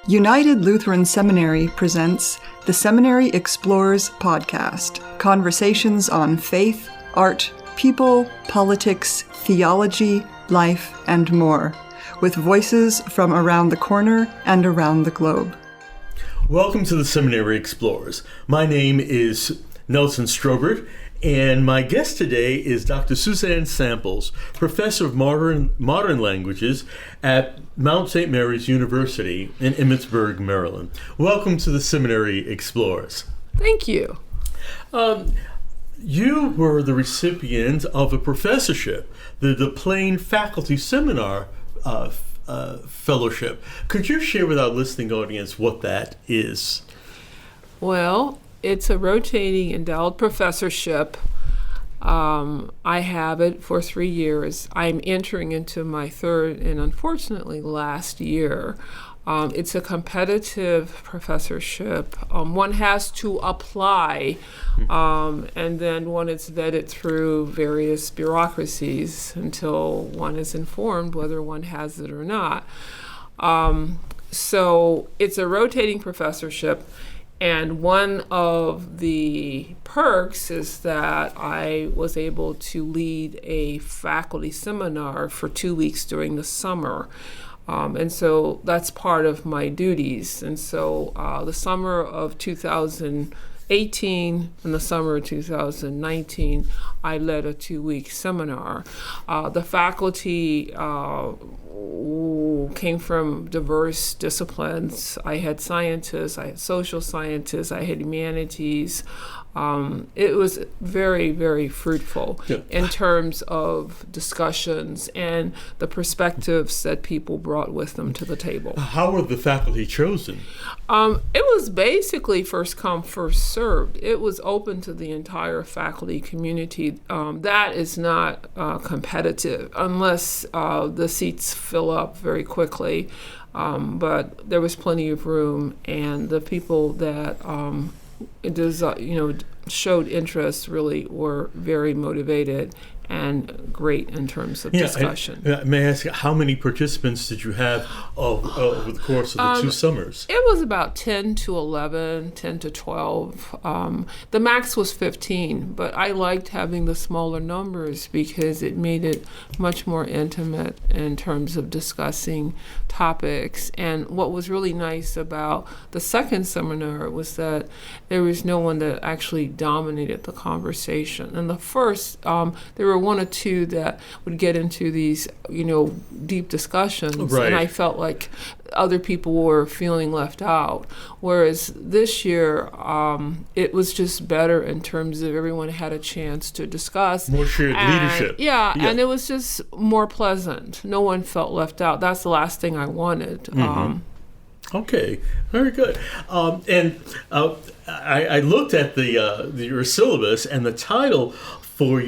United Lutheran Seminary presents the Seminary Explores podcast, conversations on faith, art, people, politics, theology, life, and more, with voices from around the corner and around the globe. Welcome to the Seminary Explores. My name is Nelson Strobert, and my guest today is Dr. Suzanne Samples, Professor of Modern Languages at Mount St. Mary's University in Emmitsburg, Maryland. Welcome to the Seminary Explores. Thank you. You were the recipient of a professorship, the DePlain Faculty Seminar Fellowship. Could you share with our listening audience what that is? Well, it's a rotating endowed professorship. I have it for 3 years. I'm entering into my third and unfortunately last year. It's a competitive professorship. One has to apply, and then one is vetted through various bureaucracies until one is informed whether one has it or not. So it's a rotating professorship. And one of the perks is that I was able to lead a faculty seminar for 2 weeks during the summer. And so that's part of my duties. And so the summer of 2018 and the summer of 2019, I led a 2-week seminar. The faculty came from diverse disciplines. I had scientists, I had social scientists, I had humanities. It was very, very fruitful in terms of discussions and the perspectives that people brought with them to the table. How were the faculty chosen? It was basically first come, first served. It was open to the entire faculty community. That is not competitive unless the seats fill up very quickly. But there was plenty of room, and the people that showed interest really were very motivated and great in terms of discussion. May I ask, how many participants did you have over the course of the 2 summers? It was about 10 to 11, 10 to 12. The max was 15, but I liked having the smaller numbers because it made it much more intimate in terms of discussing topics. And what was really nice about the second seminar was that there was no one that actually dominated the conversation. And the first, there were one or two that would get into these, deep discussions, right. And I felt like other people were feeling left out. Whereas this year, it was just better in terms of everyone had a chance to discuss. More shared leadership. Yeah, and it was just more pleasant. No one felt left out. That's the last thing I wanted. Mm-hmm. Okay, very good. I looked at your syllabus, and the title for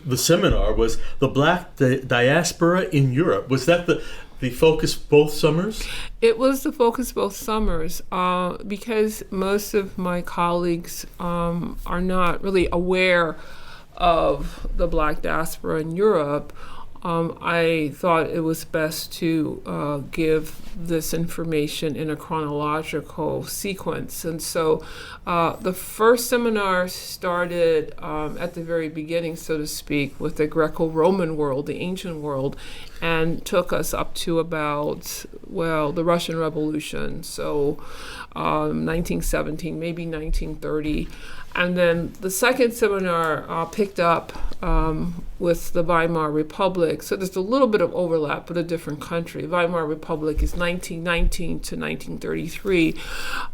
the seminar was The Black Diaspora in Europe. Was that the focus both summers? It was the focus both summers because most of my colleagues are not really aware of the Black diaspora in Europe. I thought it was best to give this information in a chronological sequence. And so the first seminar started at the very beginning, so to speak, with the Greco-Roman world, the ancient world, and took us up to about, the Russian Revolution, so 1917, maybe 1930. And then the second seminar picked up with the Weimar Republic. So there's a little bit of overlap, but a different country. Weimar Republic is 1919 to 1933.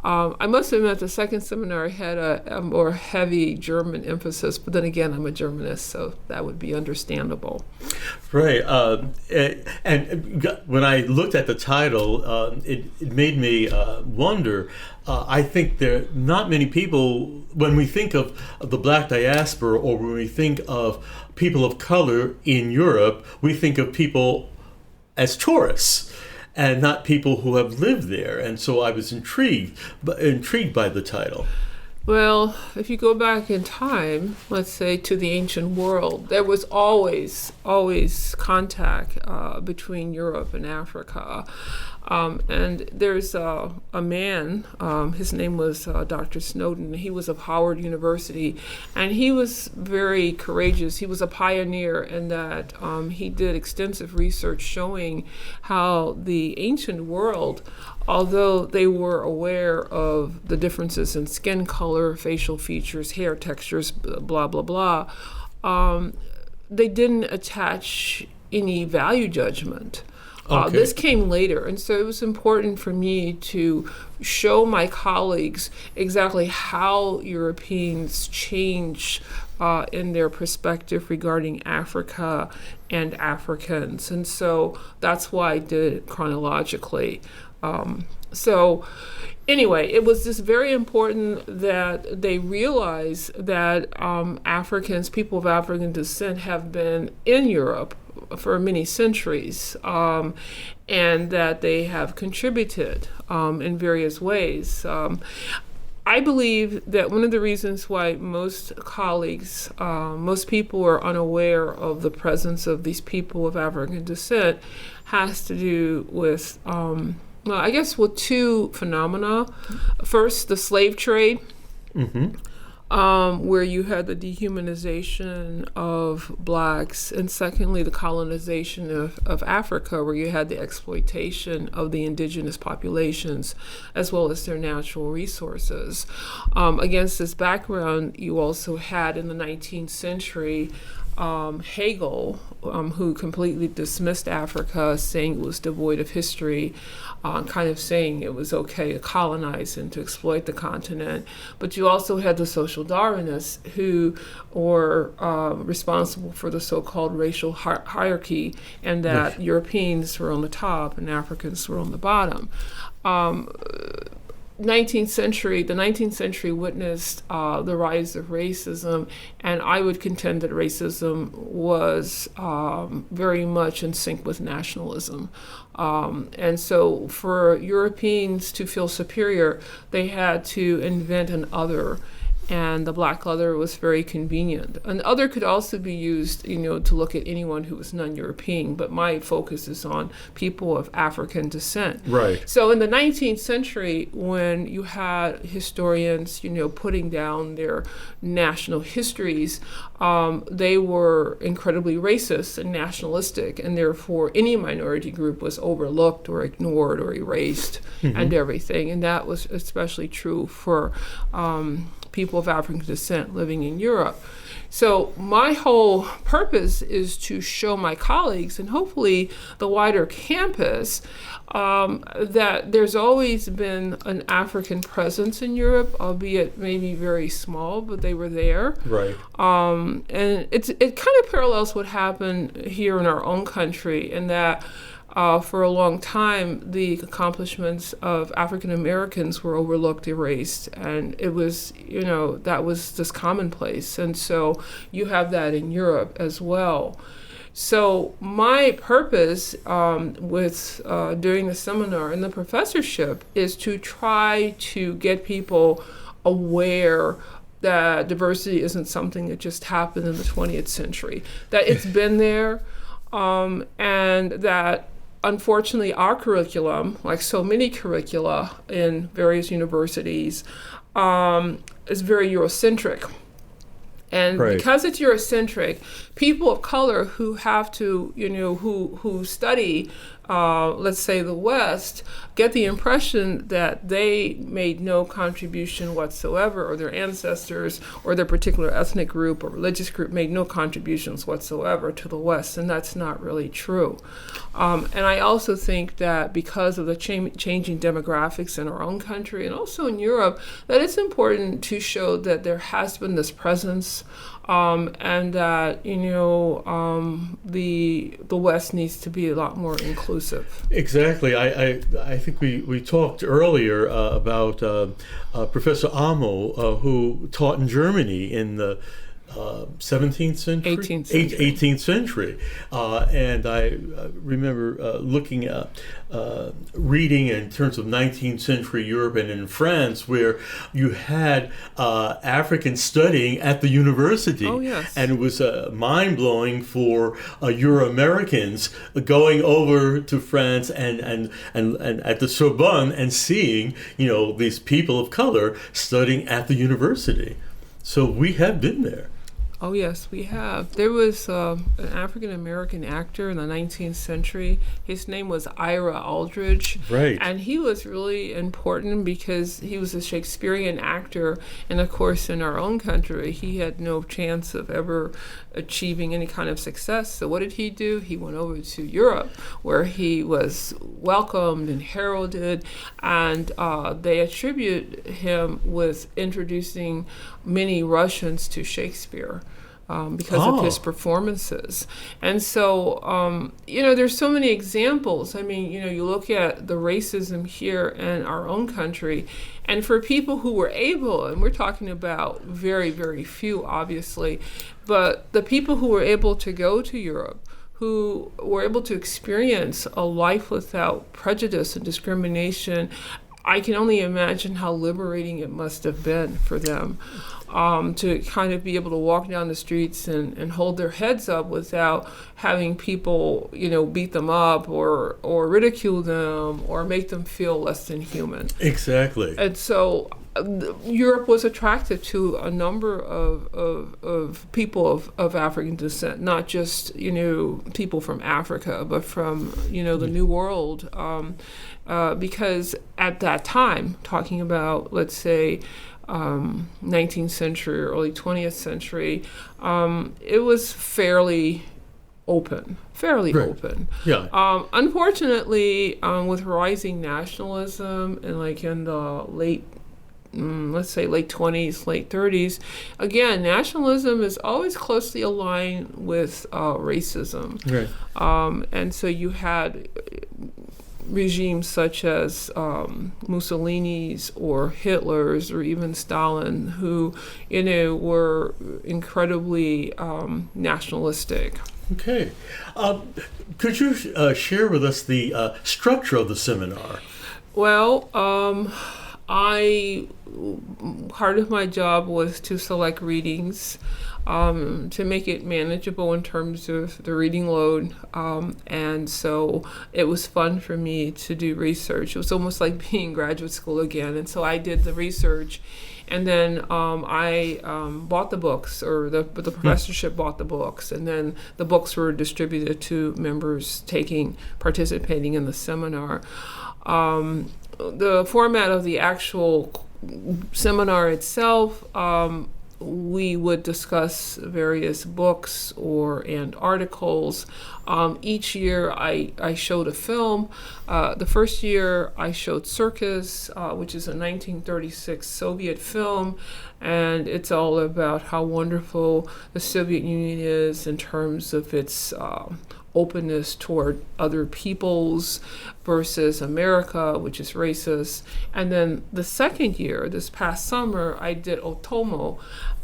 I must admit the second seminar had a more heavy German emphasis, but then again, I'm a Germanist, so that would be understandable. Right. And when I looked at the title, it made me wonder. I think there are not many people, when we think of the Black diaspora or when we think of people of color in Europe, we think of people as tourists and not people who have lived there. And so I was intrigued by the title. Well, if you go back in time, let's say to the ancient world, there was always contact between Europe and Africa. And there's a man, his name was Dr. Snowden. He was of Howard University, and he was very courageous. He was a pioneer in that he did extensive research showing how the ancient world, although they were aware of the differences in skin color, facial features, hair textures, blah, blah, blah, they didn't attach any value judgment. Okay. This came later, and so it was important for me to show my colleagues exactly how Europeans changed in their perspective regarding Africa and Africans. And so that's why I did it chronologically. So anyway, it was just very important that they realize that Africans, people of African descent, have been in Europe for many centuries, and that they have contributed in various ways. I believe that one of the reasons why most colleagues, most people are unaware of the presence of these people of African descent has to do with, well, I guess with two phenomena. First, the slave trade. Mm-hmm. Where you had the dehumanization of blacks, and secondly, the colonization of Africa, where you had the exploitation of the indigenous populations as well as their natural resources. Against this background, you also had in the 19th century Hegel, who completely dismissed Africa, saying it was devoid of history, kind of saying it was okay to colonize and to exploit the continent. But you also had the social Darwinists who were responsible for the so-called racial hierarchy, and that Europeans were on the top and Africans were on the bottom. The 19th century witnessed the rise of racism, and I would contend that racism was very much in sync with nationalism. And so for Europeans to feel superior, they had to invent an other, and the black other was very convenient. An other could also be used, to look at anyone who was non-European, but my focus is on people of African descent. Right. So in the 19th century, when you had historians, putting down their national histories, they were incredibly racist and nationalistic, and therefore any minority group was overlooked or ignored or erased, and everything. And that was especially true for people of African descent living in Europe. So my whole purpose is to show my colleagues and hopefully the wider campus that there's always been an African presence in Europe, albeit maybe very small, but they were there. Right. And it kind of parallels what happened here in our own country, in that for a long time, the accomplishments of African Americans were overlooked, erased, and it was, that was just commonplace. And so you have that in Europe as well. So my purpose with doing the seminar and the professorship is to try to get people aware that diversity isn't something that just happened in the 20th century, that it's been there, and that unfortunately, our curriculum, like so many curricula in various universities, is very Eurocentric. And because it's Eurocentric, people of color who have to, who study, let's say the West, get the impression that they made no contribution whatsoever, or their ancestors or their particular ethnic group or religious group made no contributions whatsoever to the West, and that's not really true. And I also think that because of the changing demographics in our own country and also in Europe, that it's important to show that there has been this presence, and that the West needs to be a lot more inclusive. Exactly. I think we talked earlier about Professor Amo, who taught in Germany in the 17th century? 18th century. 18th century. And I remember looking at, reading in terms of 19th century Europe and in France, where you had Africans studying at the university. Oh, yes. And it was mind-blowing for Euro-Americans going over to France and at the Sorbonne and seeing, these people of color studying at the university. So we have been there. Oh, yes, we have. There was an African-American actor in the 19th century. His name was Ira Aldridge. Right. And he was really important because he was a Shakespearean actor. And, of course, in our own country, he had no chance of ever achieving any kind of success. So what did he do? He went over to Europe, where he was welcomed and heralded. And they attribute him with introducing many Russians to Shakespeare. Because of his performances. And so, there's so many examples. I mean, you look at the racism here in our own country, and for people who were able, and we're talking about very, very few, obviously, but the people who were able to go to Europe, who were able to experience a life without prejudice and discrimination, I can only imagine how liberating it must have been for them. To kind of be able to walk down the streets and hold their heads up without having people, beat them up or ridicule them or make them feel less than human. Exactly. And so Europe was attracted to a number of people of African descent, not just, people from Africa, but from, the New World. Because at that time, talking about, let's say, 19th century or early 20th century, it was fairly open. Open. Yeah. Unfortunately, with rising nationalism and in the late 20s, late 30s, again, nationalism is always closely aligned with racism. Right. And so you had regimes such as Mussolini's or Hitler's or even Stalin, who, were incredibly nationalistic. Okay. Could you share with us the structure of the seminar? Well, part of my job was to select readings to make it manageable in terms of the reading load. And so it was fun for me to do research. It was almost like being in graduate school again. And so I did the research. And then I bought the books, or the professorship bought the books. And then the books were distributed to members participating in the seminar. The format of the actual seminar itself, we would discuss various books and articles. Each year I showed a film. The first year I showed Circus, which is a 1936 Soviet film, and it's all about how wonderful the Soviet Union is in terms of its openness toward other peoples versus America, which is racist. And then the second year, this past summer, I did Otomo,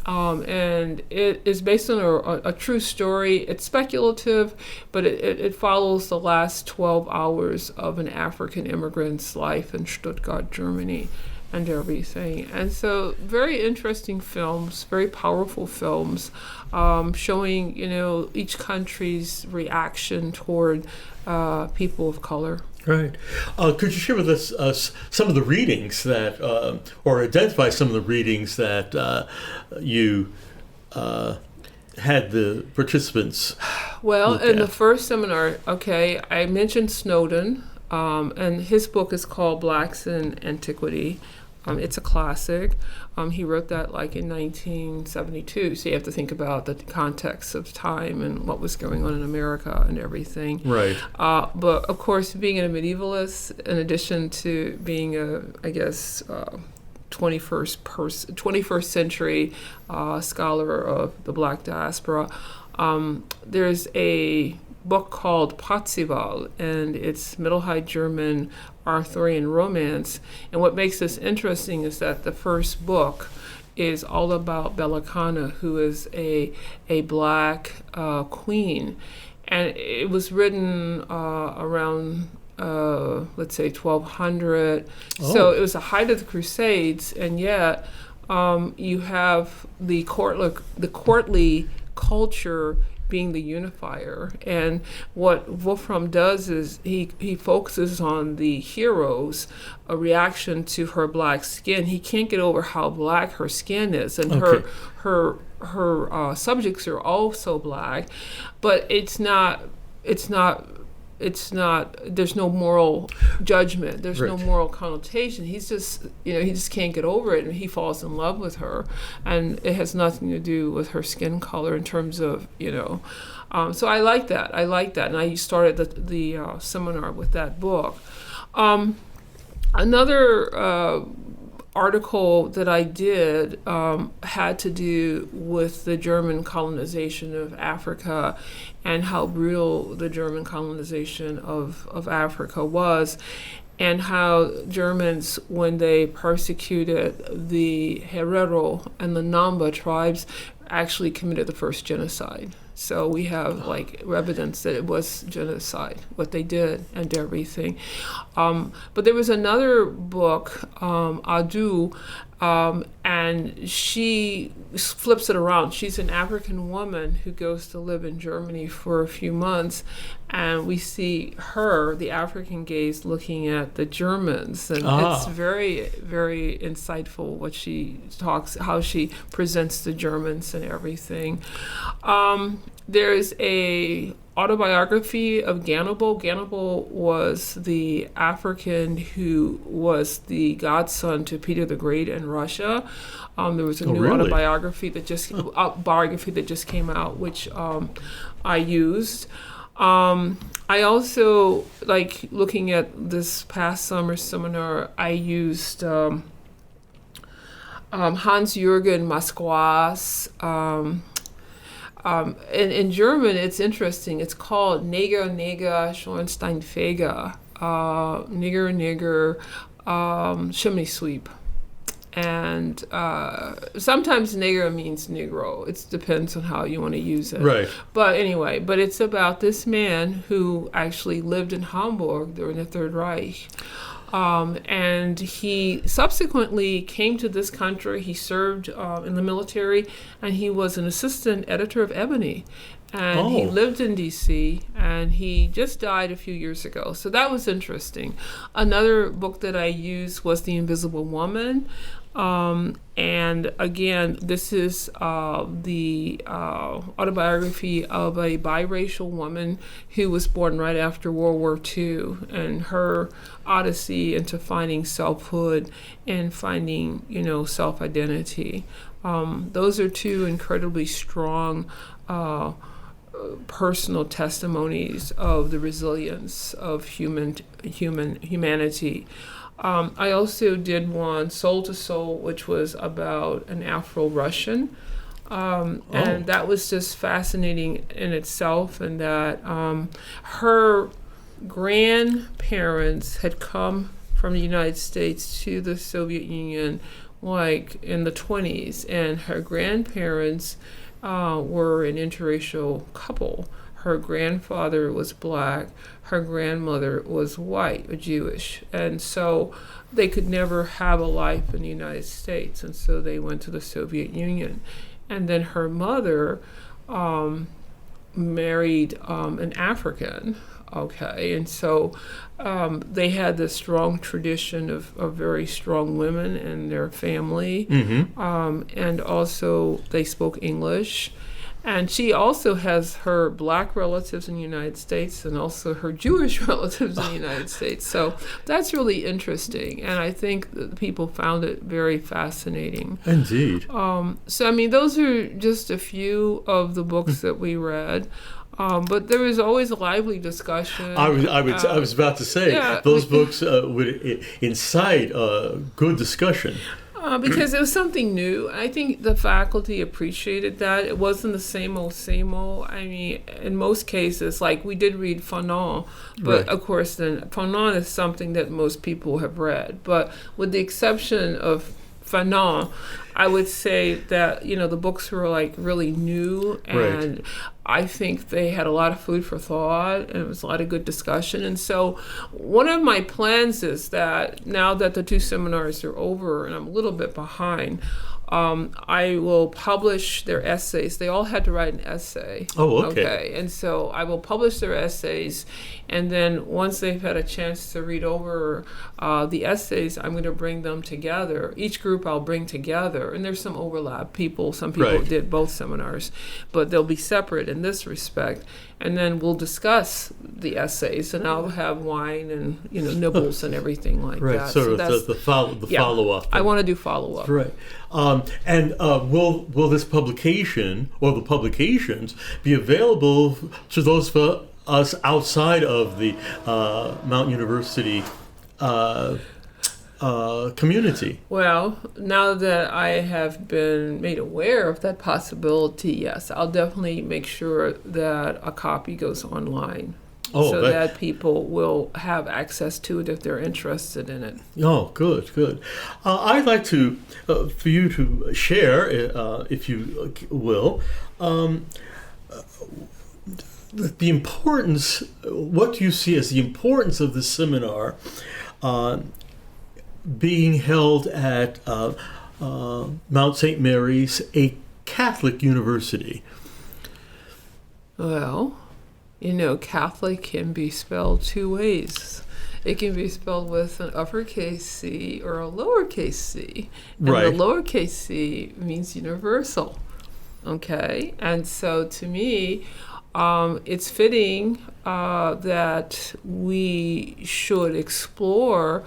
and it is based on a true story. It's speculative, but it follows the last 12 hours of an African immigrant's life in Stuttgart, Germany, and everything. And so very interesting films, very powerful films, showing, each country's reaction toward people of color. Right. Could you share with us some of the readings that, or identify some of the readings that you had the participants? Well, in the first seminar, I mentioned Snowden, and his book is called Blacks in Antiquity. It's a classic. He wrote that in 1972, so you have to think about the context of time and what was going on in America and everything. Right. But of course, being a medievalist, in addition to being a, 21st century scholar of the Black diaspora, there's a book called Parzival, and it's Middle High German Arthurian romance. And what makes this interesting is that the first book is all about Bellicana, who is a black queen. And it was written around, let's say, 1200. Oh. So it was the height of the Crusades, and yet you have the courtly culture being the unifier. And what Wolfram does is he focuses on the hero's a reaction to her black skin. He can't get over how black her skin is, and her subjects are also black, but it's not there's no moral judgment, there's no moral connotation. He just can't get over it, and he falls in love with her, and it has nothing to do with her skin color in terms of so I like that, and I started the seminar with that book. Another article that I did had to do with the German colonization of Africa and how brutal the German colonization of Africa was, and how Germans, when they persecuted the Herero and the Namba tribes, actually committed the first genocide. So we have evidence that it was genocide, what they did and everything. But there was another book, Adu, and she flips it around. She's an African woman who goes to live in Germany for a few months, and we see her, the African gaze, looking at the Germans, and it's very, very insightful what she talks, how she presents the Germans and everything. There's a autobiography of Gannibal. Gannibal was the African who was the godson to Peter the Great in Russia. There was a new autobiography that just came out, which I used. I also, looking at this past summer seminar, I used Hans-Jürgen Masquas. In German, it's interesting. It's called Neger, Neger, Schornsteinfeger, Nigger, chimney sweep. And sometimes nigger means Negro. It depends on how you want to use it. Right. But anyway, it's about this man who actually lived in Hamburg during the Third Reich. And he subsequently came to this country. He served in the military, and he was an assistant editor of Ebony. And he lived in D.C., and he just died a few years ago. So that was interesting. Another book that I used was The Invisible Woman. And again, this is the autobiography of a biracial woman who was born right after World War II, and her odyssey into finding selfhood and finding, self-identity. Those are two incredibly strong personal testimonies of the resilience of humanity. I also did one, Soul to Soul, which was about an Afro-Russian. And that was just fascinating in itself, and that her grandparents had come from the United States to the Soviet Union in the 20s, and her grandparents were an interracial couple. Her grandfather was black, her grandmother was white, or Jewish, and so they could never have a life in the United States, and so they went to the Soviet Union. And then her mother married an African, and so they had this strong tradition of very strong women in their family, and also they spoke English. And she also has her black relatives in the United States and also her Jewish relatives in the United States. So that's really interesting. And I think that people found it very fascinating. Indeed. Those are just a few of the books that we read. But there was always a lively discussion. I was about to say, those books would incite good discussion. Because it was something new. I think the faculty appreciated that. It wasn't the same old. I mean, in most cases, we did read Fanon, but of course then Fanon is something that most people have read. But with the exception of Fanon, I would say that, the books were like really new, and Right. I think they had a lot of food for thought, and it was a lot of good discussion. And so one of my plans is that now that the 2 seminars are over and I'm a little bit behind, I will publish their essays. They all had to write an essay. Oh, okay. And so I will publish their essays, and then once they've had a chance to read over the essays, I'm going to bring them together. Each group I'll bring together, and there's some overlap. Some people Right. did both seminars, but they'll be separate in this respect. And then we'll discuss the essays, and I'll have wine and nibbles and everything like Right, that. sort So of the follow-up. I want to do follow-up. Right. And will this publication or the publications be available to those for us outside of the Mount University community? Well, now that I have been made aware of that possibility, yes, I'll definitely make sure that a copy goes online. So that people will have access to it if they're interested in it. Oh, good. I'd like to, for you to share, if you will, the importance. What do you see as the importance of the seminar being held at Mount St. Mary's, a Catholic university? Well, Catholic can be spelled 2 ways. It can be spelled with an uppercase C or a lowercase c. And Right. the lowercase c means universal. Okay? And so to me, it's fitting that we should explore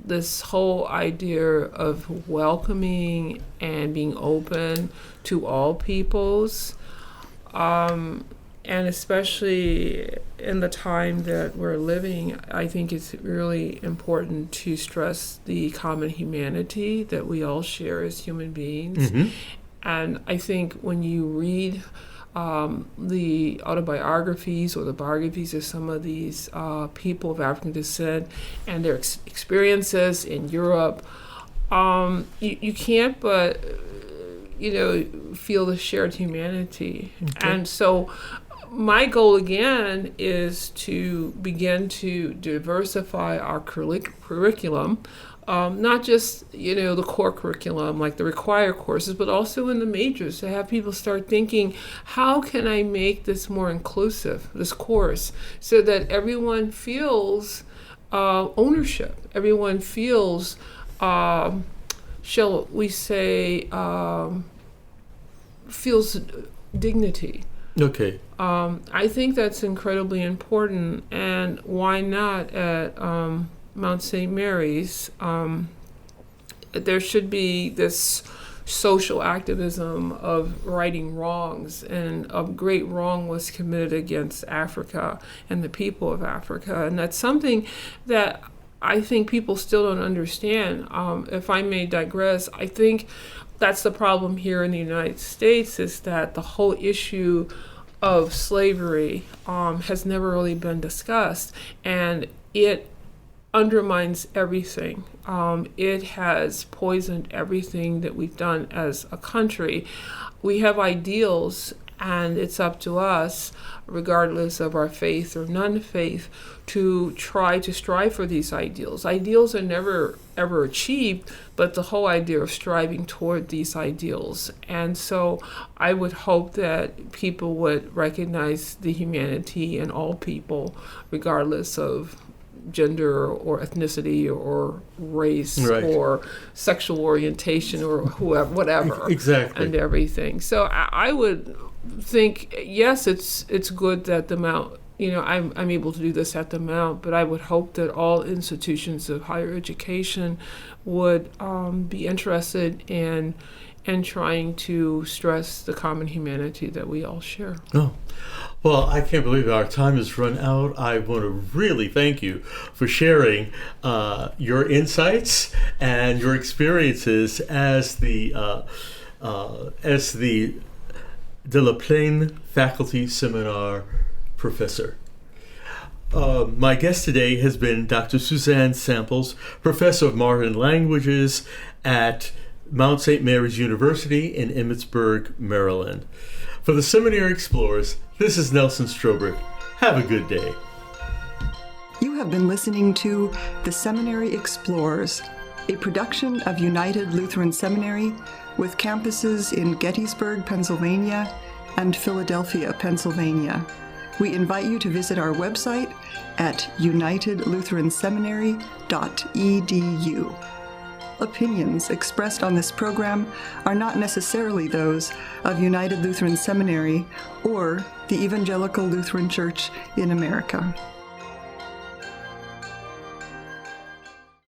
this whole idea of welcoming and being open to all peoples. And especially in the time that we're living, I think it's really important to stress the common humanity that we all share as human beings. Mm-hmm. And I think when you read the autobiographies or the biographies of some of these people of African descent and their experiences in Europe, you can't but feel the shared humanity. Okay. And so my goal again is to begin to diversify our curriculum, not just the core curriculum like the required courses, but also in the majors, to have people start thinking, how can I make this more inclusive, this course, so that everyone feels ownership, everyone feels shall we say feels dignity. Okay. I think that's incredibly important, and why not at Mount St. Mary's? There should be this social activism of righting wrongs, and a great wrong was committed against Africa and the people of Africa, and that's something that I think people still don't understand. If I may digress, I think that's the problem here in the United States, is that the whole issue of slavery has never really been discussed, and it undermines everything. It has poisoned everything that we've done as a country. We have ideals, and it's up to us, regardless of our faith or non-faith, to try to strive for these ideals. Ideals are never ever achieved, but the whole idea of striving toward these ideals. And so I would hope that people would recognize the humanity in all people, regardless of gender or ethnicity or race, Right. or sexual orientation or whoever, whatever. Exactly. And everything. So I would think, yes, it's good that the Mount, I'm able to do this at the Mount, but I would hope that all institutions of higher education would be interested in trying to stress the common humanity that we all share. Oh. Well, I can't believe our time has run out. I want to really thank you for sharing your insights and your experiences as the De La Plaine Faculty Seminar Professor. My guest today has been Dr. Suzanne Samples, Professor of Modern Languages at Mount St. Mary's University in Emmitsburg, Maryland. For the Seminary Explorers, this is Nelson Stroberg. Have a good day. You have been listening to The Seminary Explorers, a production of United Lutheran Seminary with campuses in Gettysburg, Pennsylvania and Philadelphia, Pennsylvania. We invite you to visit our website at unitedlutheranseminary.edu. Opinions expressed on this program are not necessarily those of United Lutheran Seminary or the Evangelical Lutheran Church in America.